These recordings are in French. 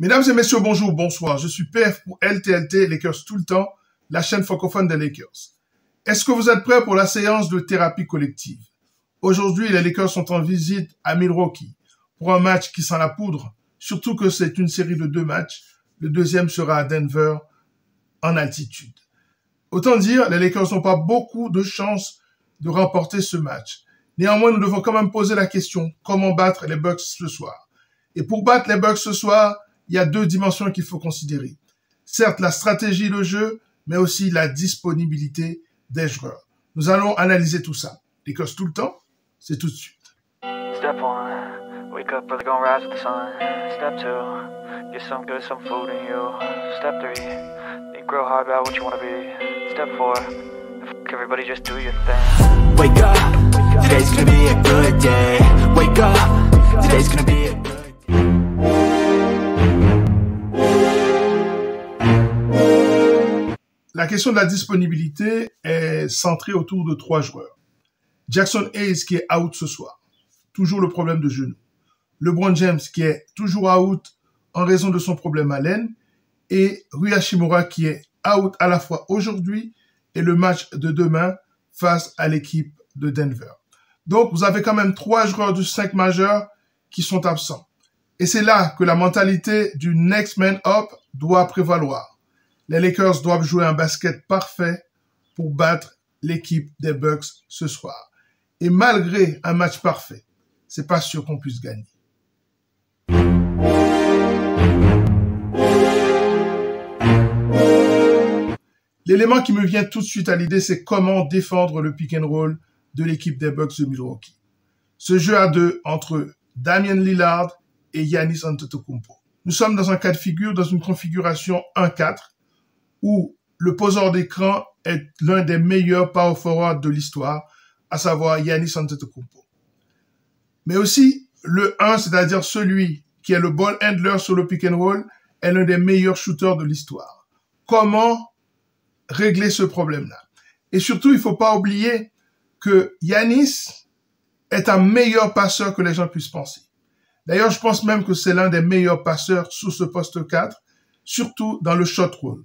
Mesdames et messieurs, bonjour, bonsoir. Je suis PF pour LTLT, Lakers tout le temps, la chaîne francophone des Lakers. Est-ce que vous êtes prêts pour la séance de thérapie collective? Aujourd'hui, les Lakers sont en visite à Milwaukee pour un match qui sent la poudre, surtout que c'est une série de 2 matchs. Le deuxième sera à Denver, en altitude. Autant dire, les Lakers n'ont pas beaucoup de chances de remporter ce match. Néanmoins, nous devons quand même poser la question, comment battre les Bucks ce soir? Et pour battre les Bucks ce soir, il y a 2 dimensions qu'il faut considérer. Certes, la stratégie de jeu, mais aussi la disponibilité des joueurs. Nous allons analyser tout ça. Lakers tout le temps, c'est tout de suite. Step 1, wake up early, gonna rise with the sun. Step 2, get some good, some food in you. Step 3, think real hard about what you wanna be. Step 4, fuck everybody, just do your thing. Wake up, today's gonna be a good day. Wake up, today's gonna be a good day. La question de la disponibilité est centrée autour de 3 joueurs. Jackson Hayes qui est out ce soir, toujours le problème de genou. LeBron James qui est toujours out en raison de son problème à l'aine. Et Rui Hachimura qui est out à la fois aujourd'hui et le match de demain face à l'équipe de Denver. Donc vous avez quand même 3 joueurs du 5 majeur qui sont absents. Et c'est là que la mentalité du next man up doit prévaloir. Les Lakers doivent jouer un basket parfait pour battre l'équipe des Bucks ce soir. Et malgré un match parfait, c'est pas sûr qu'on puisse gagner. L'élément qui me vient tout de suite à l'idée, c'est comment défendre le pick and roll de l'équipe des Bucks de Milwaukee. Ce jeu à 2 entre Damian Lillard et Giannis Antetokounmpo. Nous sommes dans un cas de figure, dans une configuration 1-4, où le poseur d'écran est l'un des meilleurs power forward de l'histoire, à savoir Giannis Antetokounmpo. Mais aussi, le 1, c'est-à-dire celui qui est le ball handler sur le pick and roll, est l'un des meilleurs shooters de l'histoire. Comment régler ce problème-là? Et surtout, il ne faut pas oublier que Giannis est un meilleur passeur que les gens puissent penser. D'ailleurs, je pense même que c'est l'un des meilleurs passeurs sous ce poste 4, surtout dans le shot roll.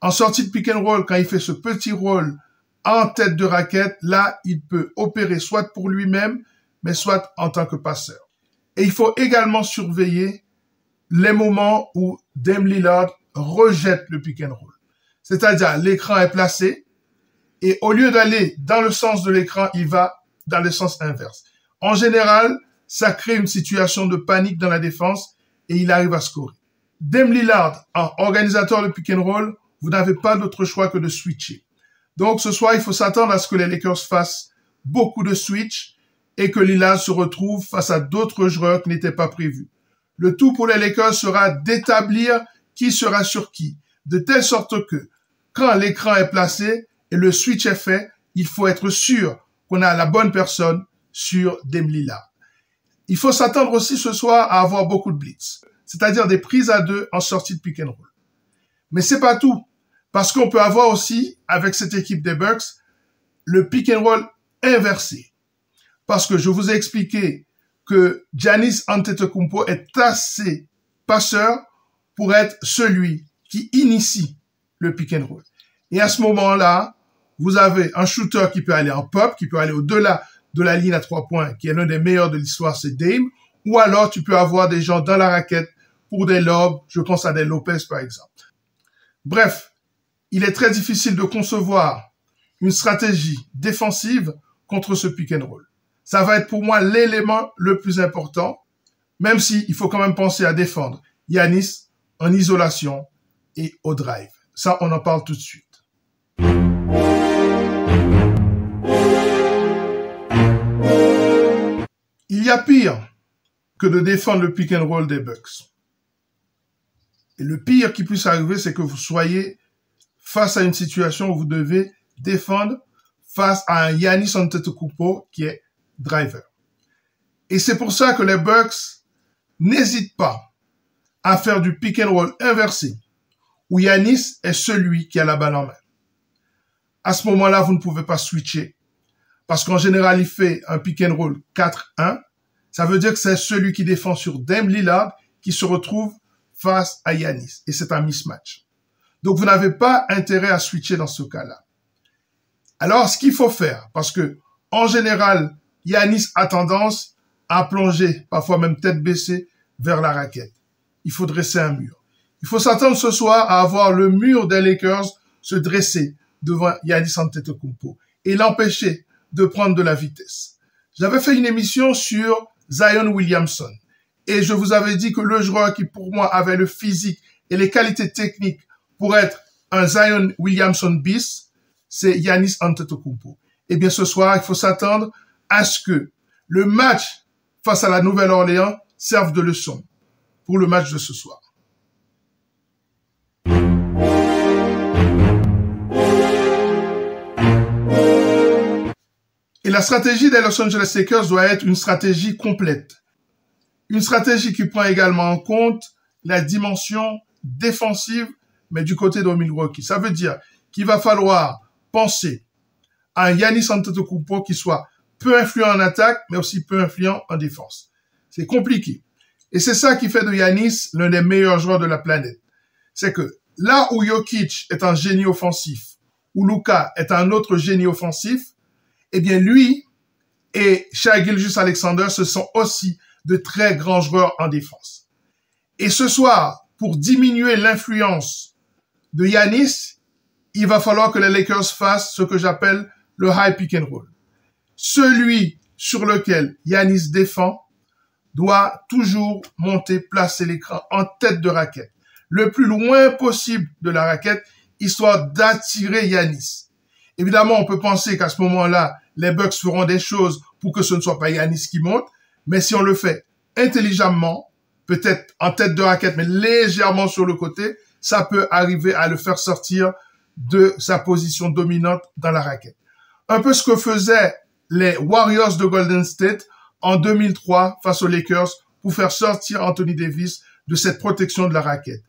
En sortie de pick and roll, quand il fait ce petit roll en tête de raquette, là, il peut opérer soit pour lui-même, mais soit en tant que passeur. Et il faut également surveiller les moments où Dame Lillard rejette le pick and roll. C'est-à-dire, l'écran est placé, et au lieu d'aller dans le sens de l'écran, il va dans le sens inverse. En général, ça crée une situation de panique dans la défense, et il arrive à scorer. Dame Lillard, en organisateur de pick and roll, vous n'avez pas d'autre choix que de switcher. Donc, ce soir, il faut s'attendre à ce que les Lakers fassent beaucoup de switch et que Lillard se retrouve face à d'autres joueurs qui n'étaient pas prévus. Le tout pour les Lakers sera d'établir qui sera sur qui, de telle sorte que, quand l'écran est placé et le switch est fait, il faut être sûr qu'on a la bonne personne sur Dame Lillard. Il faut s'attendre aussi ce soir à avoir beaucoup de blitz, c'est-à-dire des prises à 2 en sortie de pick and roll. Mais c'est pas tout. Parce qu'on peut avoir aussi, avec cette équipe des Bucks, le pick and roll inversé. Parce que je vous ai expliqué que Giannis Antetokounmpo est assez passeur pour être celui qui initie le pick and roll. Et à ce moment-là, vous avez un shooter qui peut aller en pop, qui peut aller au-delà de la ligne à 3 points, qui est l'un des meilleurs de l'histoire, c'est Dame. Ou alors, tu peux avoir des gens dans la raquette pour des lobes. Je pense à des Lopez, par exemple. Bref, il est très difficile de concevoir une stratégie défensive contre ce pick and roll. Ça va être pour moi l'élément le plus important, même si il faut quand même penser à défendre Giannis en isolation et au drive. Ça, on en parle tout de suite. Il y a pire que de défendre le pick and roll des Bucks. Et le pire qui puisse arriver, c'est que vous soyez face à une situation où vous devez défendre face à un Giannis Antetokounmpo qui est driver. Et c'est pour ça que les Bucks n'hésitent pas à faire du pick and roll inversé, où Giannis est celui qui a la balle en main. À ce moment-là, vous ne pouvez pas switcher, parce qu'en général, il fait un pick and roll 4-1. Ça veut dire que c'est celui qui défend sur Dame Lillard qui se retrouve face à Giannis. Et c'est un mismatch. Donc, vous n'avez pas intérêt à switcher dans ce cas-là. Alors, ce qu'il faut faire, parce que, en général, Giannis a tendance à plonger, parfois même tête baissée, vers la raquette. Il faut dresser un mur. Il faut s'attendre ce soir à avoir le mur des Lakers se dresser devant Giannis Antetokounmpo et l'empêcher de prendre de la vitesse. J'avais fait une émission sur Zion Williamson et je vous avais dit que le joueur qui pour moi avait le physique et les qualités techniques pour être un Zion Williamson bis, c'est Giannis Antetokounmpo. Eh bien ce soir, il faut s'attendre à ce que le match face à la Nouvelle-Orléans serve de leçon pour le match de ce soir. Et la stratégie des Los Angeles Lakers doit être une stratégie complète. Une stratégie qui prend également en compte la dimension défensive, mais du côté de Milwaukee. Ça veut dire qu'il va falloir penser à un Giannis Antetokounmpo qui soit peu influent en attaque, mais aussi peu influent en défense. C'est compliqué. Et c'est ça qui fait de Giannis l'un des meilleurs joueurs de la planète. C'est que là où Jokic est un génie offensif, où Luka est un autre génie offensif, eh bien lui et Shai Gilgeous-Alexander, ce sont aussi de très grands joueurs en défense. Et ce soir, pour diminuer l'influence de Giannis, il va falloir que les Lakers fassent ce que j'appelle le high pick and roll. Celui sur lequel Giannis défend doit toujours monter, placer l'écran en tête de raquette, le plus loin possible de la raquette, histoire d'attirer Giannis. Évidemment, on peut penser qu'à ce moment-là, les Bucks feront des choses pour que ce ne soit pas Giannis qui monte, mais si on le fait intelligemment, peut-être en tête de raquette, mais légèrement sur le côté, ça peut arriver à le faire sortir de sa position dominante dans la raquette. Un peu ce que faisaient les Warriors de Golden State en 2003 face aux Lakers pour faire sortir Anthony Davis de cette protection de la raquette.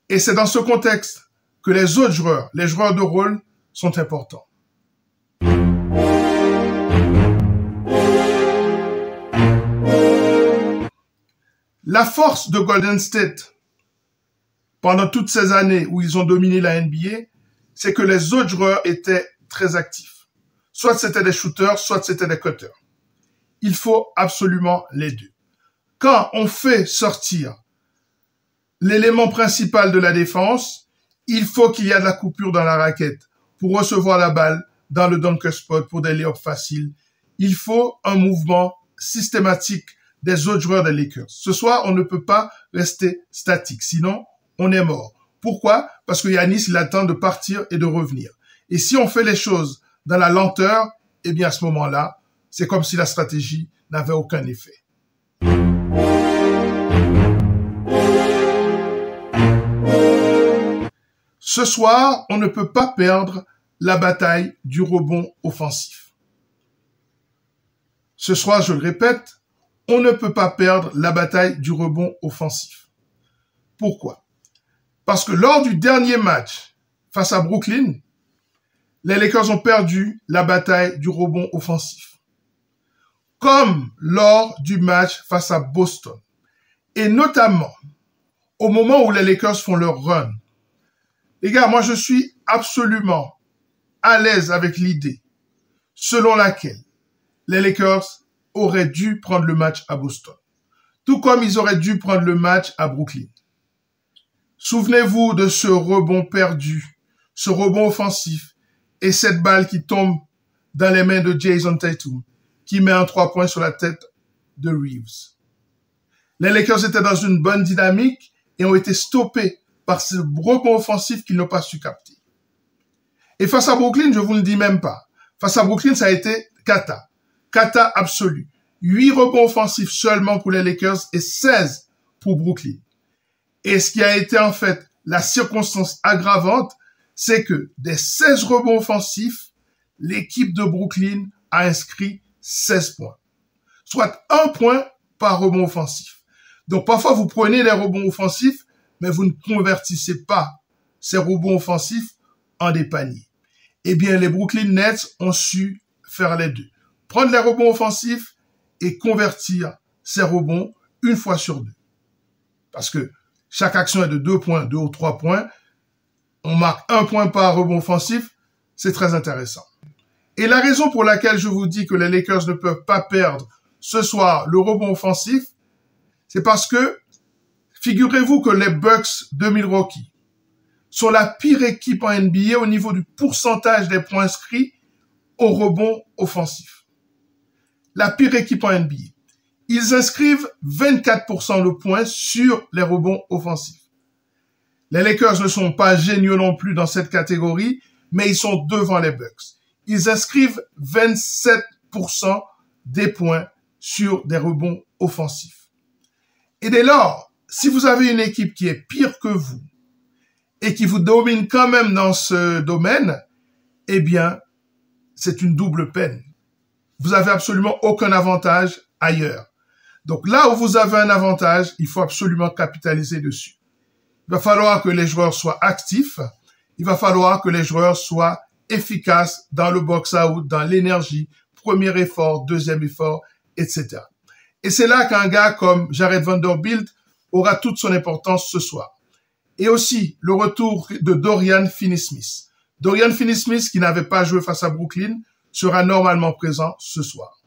Et c'est dans ce contexte que les autres joueurs, les joueurs de rôle, sont importants. La force de Golden State, pendant toutes ces années où ils ont dominé la NBA, c'est que les autres joueurs étaient très actifs. Soit c'était des shooters, soit c'était des cutters. Il faut absolument les deux. Quand on fait sortir l'élément principal de la défense, il faut qu'il y ait de la coupure dans la raquette pour recevoir la balle dans le dunker spot pour des lay-ups faciles. Il faut un mouvement systématique des autres joueurs des Lakers. Ce soir, on ne peut pas rester statique, sinon on est mort. Pourquoi? Parce que Giannis, il attend de partir et de revenir. Et si on fait les choses dans la lenteur, eh bien à ce moment-là, c'est comme si la stratégie n'avait aucun effet. Ce soir, on ne peut pas perdre la bataille du rebond offensif. Ce soir, je le répète, on ne peut pas perdre la bataille du rebond offensif. Pourquoi? Parce que lors du dernier match face à Brooklyn, les Lakers ont perdu la bataille du rebond offensif. Comme lors du match face à Boston. Et notamment, au moment où les Lakers font leur run. Les gars, moi je suis absolument à l'aise avec l'idée selon laquelle les Lakers auraient dû prendre le match à Boston. Tout comme ils auraient dû prendre le match à Brooklyn. Souvenez-vous de ce rebond perdu, ce rebond offensif et cette balle qui tombe dans les mains de Jason Tatum, qui met un 3 points sur la tête de Reeves. Les Lakers étaient dans une bonne dynamique et ont été stoppés par ce rebond offensif qu'ils n'ont pas su capter. Et face à Brooklyn, je vous le dis même pas. Face à Brooklyn, ça a été cata. Cata absolue. 8 rebonds offensifs seulement pour les Lakers et 16 pour Brooklyn. Et ce qui a été en fait la circonstance aggravante, c'est que des 16 rebonds offensifs, l'équipe de Brooklyn a inscrit 16 points. Soit 1 point par rebond offensif. Donc parfois vous prenez les rebonds offensifs, mais vous ne convertissez pas ces rebonds offensifs en des paniers. Eh bien, les Brooklyn Nets ont su faire les deux. Prendre les rebonds offensifs et convertir ces rebonds une fois sur deux. Parce que chaque action est de 2 points, 2 ou 3 points. On marque 1 point par rebond offensif. C'est très intéressant. Et la raison pour laquelle je vous dis que les Lakers ne peuvent pas perdre ce soir le rebond offensif, c'est parce que figurez-vous que les Bucks de Milwaukee sont la pire équipe en NBA au niveau du pourcentage des points inscrits au rebond offensif. La pire équipe en NBA. Ils inscrivent 24% de points sur les rebonds offensifs. Les Lakers ne sont pas géniaux non plus dans cette catégorie, mais ils sont devant les Bucks. Ils inscrivent 27% des points sur des rebonds offensifs. Et dès lors, si vous avez une équipe qui est pire que vous et qui vous domine quand même dans ce domaine, eh bien, c'est une double peine. Vous avez absolument aucun avantage ailleurs. Donc là où vous avez un avantage, il faut absolument capitaliser dessus. Il va falloir que les joueurs soient actifs. Il va falloir que les joueurs soient efficaces dans le box-out, dans l'énergie, premier effort, deuxième effort, etc. Et c'est là qu'un gars comme Jared Vanderbilt aura toute son importance ce soir. Et aussi le retour de Dorian Finney-Smith. Dorian Finney-Smith, qui n'avait pas joué face à Brooklyn, sera normalement présent ce soir.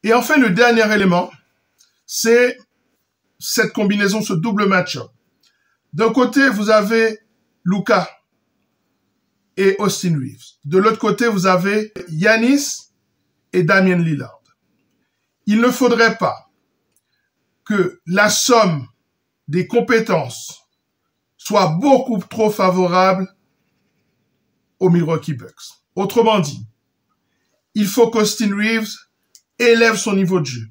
Et enfin, le dernier élément, c'est cette combinaison, ce double match-up. D'un côté, vous avez Luka et Austin Reeves. De l'autre côté, vous avez Giannis et Damian Lillard. Il ne faudrait pas que la somme des compétences soit beaucoup trop favorable aux Milwaukee Bucks. Autrement dit, il faut qu'Austin Reeves élève son niveau de jeu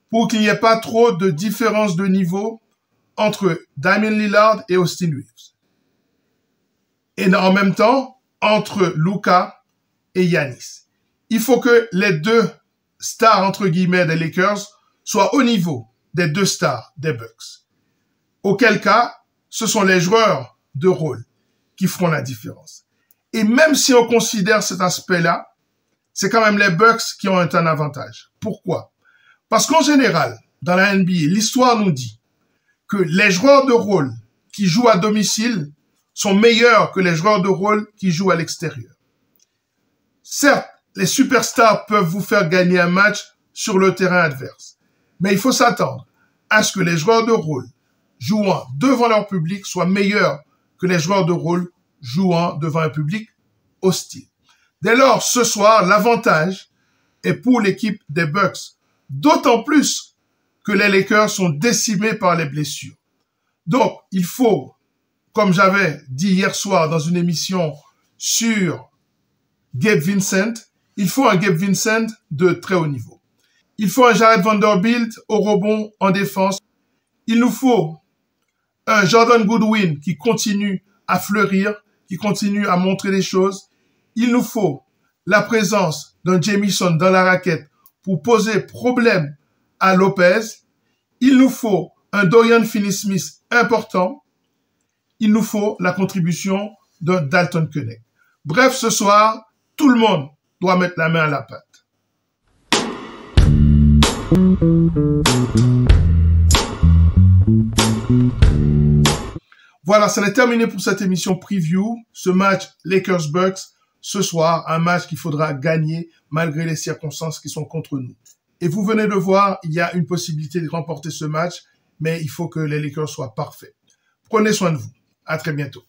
pour qu'il n'y ait pas trop de différence de niveau entre Damian Lillard et Austin Reeves. Et en même temps, entre Luka et Giannis. Il faut que les deux stars, entre guillemets, des Lakers soient au niveau des deux stars des Bucks. Auquel cas, ce sont les joueurs de rôle qui feront la différence. Et même si on considère cet aspect-là, c'est quand même les Bucks qui ont un avantage. Pourquoi? Parce qu'en général, dans la NBA, l'histoire nous dit que les joueurs de rôle qui jouent à domicile sont meilleurs que les joueurs de rôle qui jouent à l'extérieur. Certes, les superstars peuvent vous faire gagner un match sur le terrain adverse, mais il faut s'attendre à ce que les joueurs de rôle jouant devant leur public soient meilleurs que les joueurs de rôle jouant devant un public hostile. Dès lors, ce soir, l'avantage est pour l'équipe des Bucks, d'autant plus que les Lakers sont décimés par les blessures. Donc, il faut, comme j'avais dit hier soir dans une émission sur Gabe Vincent, il faut un Gabe Vincent de très haut niveau. Il faut un Jared Vanderbilt au rebond en défense. Il nous faut un Jordan Goodwin qui continue à fleurir, qui continue à montrer des choses. Il nous faut la présence d'un Jamison dans la raquette pour poser problème à Lopez. Il nous faut un Dorian Finney-Smith important. Il nous faut la contribution d'un Dalton Keunig. Bref, ce soir, tout le monde doit mettre la main à la pâte. Voilà, ça est terminé pour cette émission preview. Ce match Lakers-Bucks, ce soir, un match qu'il faudra gagner malgré les circonstances qui sont contre nous. Et vous venez de voir, il y a une possibilité de remporter ce match, mais il faut que les Lakers soient parfaits. Prenez soin de vous. À très bientôt.